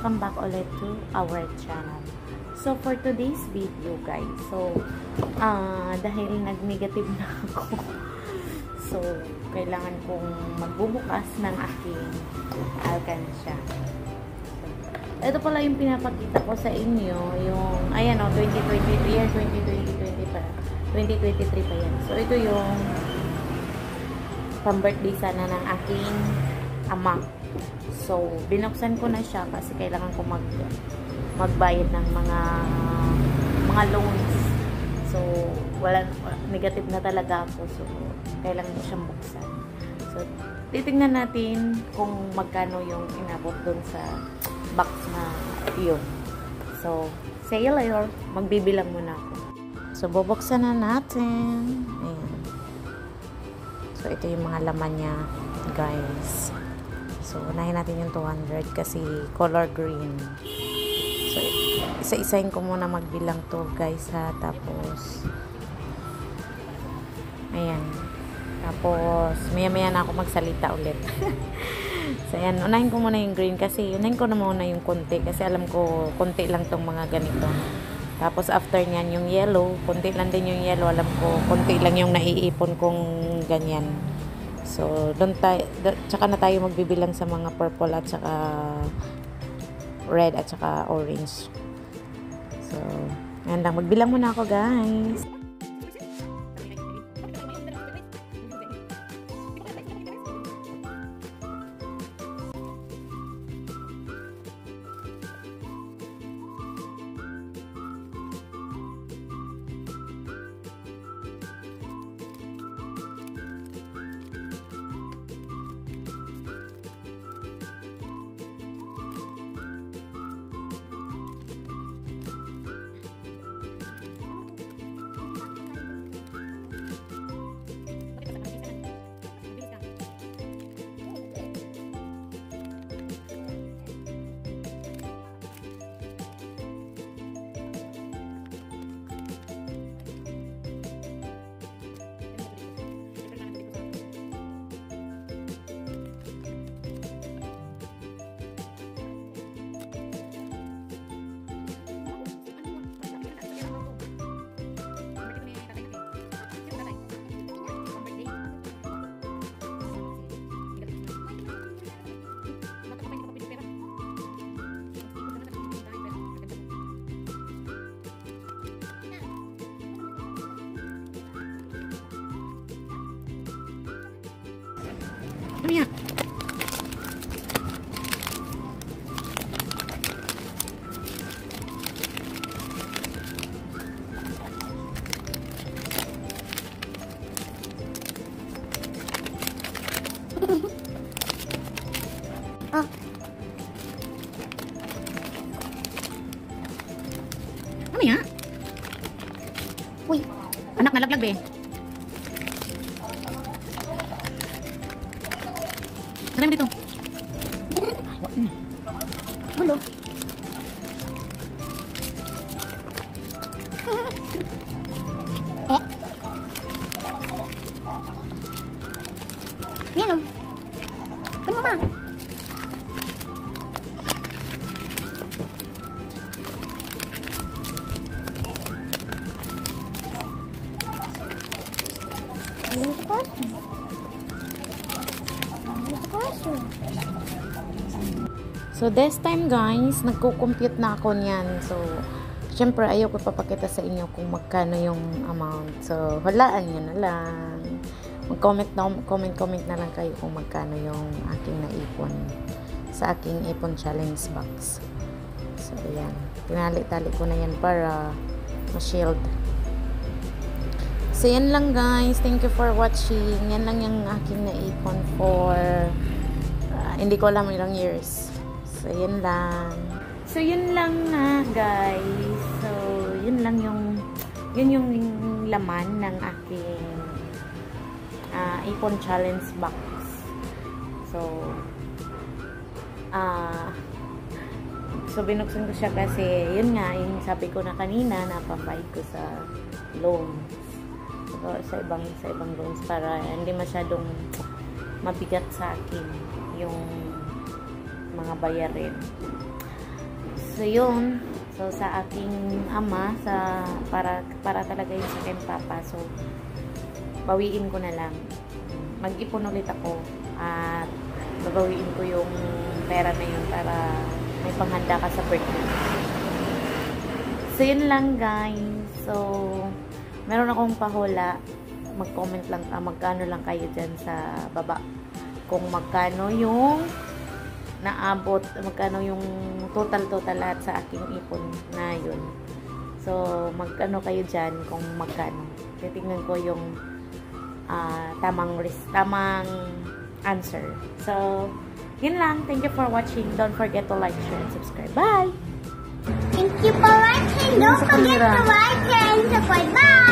welcome back ulit to our channel. So for today's video guys, so dahil nag-negative na ako, so kailangan kong magbubukas ng aking alkansya. So, ito pala yung pinapakita ko sa inyo, yung ayan o, 2023 yan, 2023 pa yan. So ito yung pang-birthday sana ng aking ama. So, binuksan ko na siya kasi kailangan ko magbayad ng mga loans. So, negative na talaga ako. So, kailangan ko siyang buksan. So, titingnan natin kung magkano yung inabot dun sa box na yun. So, say you later. Magbibilang muna ako. So, bubuksan na natin. Ayan. So, ito yung mga laman niya, guys. So, unahin natin yung 200 kasi color green. So, isa-isahin ko muna magbilang to guys ha. Tapos, ayan. Tapos, maya-maya na ako magsalita ulit. So, ayan. Unahin ko muna yung green kasi unahin ko na muna yung konti. Kasi alam ko, konti lang tong mga ganito. Tapos, after nyan, yung yellow. Konti lang din yung yellow. Alam ko, konti lang yung naiipon kong ganyan. So, tsaka na tayo magbibilang sa mga purple at tsaka red at tsaka orange. So, ayan lang. Magbilang muna ako, guys. Ano yan? Ah. Ano yan? Uy, anak nalaglag be. Ano dito? Hello. Hello. Ano ba? So, this time guys, nagko-compute na ako niyan. So, syempre, ayoko papakita sa inyo kung magkano yung amount. So, halaan nyo na lang. Mag-comment na lang kayo kung magkano yung aking naipon sa aking ipon challenge box. So, ayan. Tinali-tali ko na yan para ma-shield. So, yan lang guys. Thank you for watching. Yan lang yung aking naipon for hindi ko alam ilang years. So, yun lang. So, yun lang na, guys. So, yun yung laman ng aking ipon challenge box. So, binuksan ko siya kasi, yun nga, yung sabi ko na kanina, napambayad ko sa loans. So, sa ibang loans para hindi masyadong mabigat sa akin yung mga bayarin. So, yun. So, sa aking ama, para talaga yun sa aking papa. So, bawiin ko na lang. Mag-ipon ulit ako. At babawiin ko yung pera na yun para may panghanda ka sa birthday. So, yun lang guys. So, meron akong pahula. Mag-comment lang magkano lang kayo dyan sa baba. Kung magkano yung naabot, magkano yung total lahat sa aking ipon na yun. So, magkano kayo dyan kung magkano. Titingnan ko yung tamang answer. So, yun lang. Thank you for watching. Don't forget to like, share, and subscribe. Bye! Thank you for watching. Don't forget to like and subscribe. Bye!